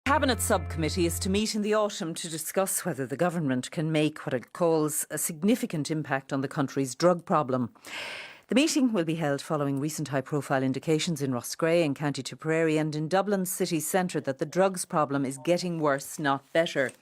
Cabinet subcommittee is to meet in the autumn to discuss whether the government can make what it calls a significant impact on the country's drug problem. The meeting will be held following recent high-profile indications in Roscrea and County Tipperary and in Dublin's city centre that the drugs problem is getting worse, not better.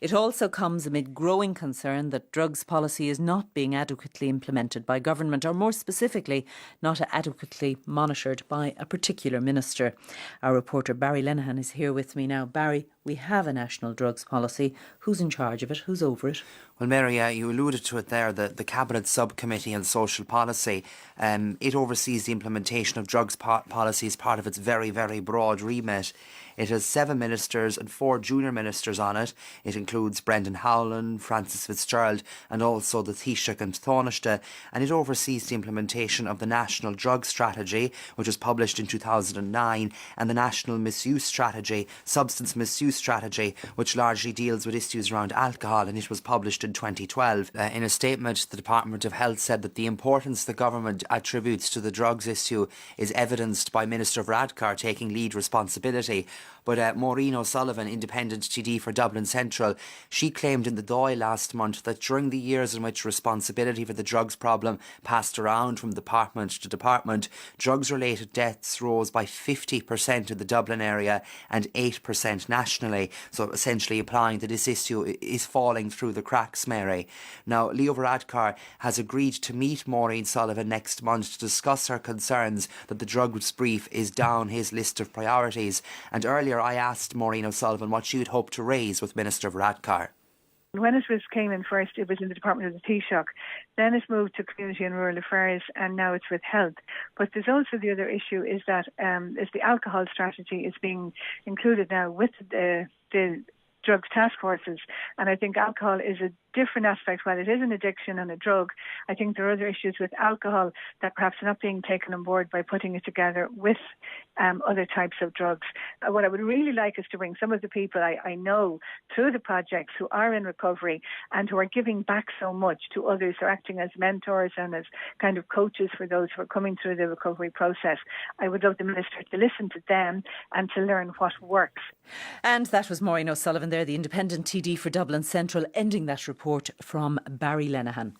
It also comes amid growing concern that drugs policy is not being adequately implemented by government, or more specifically, not adequately monitored by a particular minister. Our reporter Barry Lenihan is here with me now. Barry, we have a national drugs policy. Who's in charge of it? Who's over it? Well, Mary, you alluded to it there, the Cabinet Subcommittee on Social Policy. It oversees the implementation of drugs policy as part of its very, very broad remit. It has 7 ministers and 4 junior ministers on it. It includes Brendan Howland, Francis Fitzgerald and also the Taoiseach and Taoiseach. And it oversees the implementation of the National Drug Strategy, which was published in 2009, and the National Misuse Strategy, Substance Misuse Strategy, which largely deals with issues around alcohol, and it was published in 2012. In a statement, the Department of Health said that the importance the government attributes to the drugs issue is evidenced by Minister Varadkar taking lead responsibility. But Maureen O'Sullivan, independent TD for Dublin Central, she claimed in the Dáil last month that during the years in which responsibility for the drugs problem passed around from department to department, drugs-related deaths rose by 50% in the Dublin area and 8% nationally. So essentially implying that this issue is falling through the cracks, Mary. Now, Leo Varadkar has agreed to meet Maureen Sullivan next month to discuss her concerns that the drugs brief is down his list of priorities. And earlier I asked Maureen O'Sullivan what she would hope to raise with Minister Varadkar. When it came in first, it was in the Department of the Taoiseach. Then it moved to Community and Rural Affairs, and now it's with Health. But there's also the other issue is that is the alcohol strategy is being included now with the drugs task forces, and I think alcohol is a different aspect. While it is an addiction and a drug, I think there are other issues with alcohol that perhaps are not being taken on board by putting it together with other types of drugs. What I would really like is to bring some of the people I know through the projects who are in recovery and who are giving back so much to others, who are acting as mentors and as kind of coaches for those who are coming through the recovery process. I would love the Minister to listen to them and to learn what works. And that was Maureen O'Sullivan there, the independent TD for Dublin Central, ending that report from Barry Lenihan.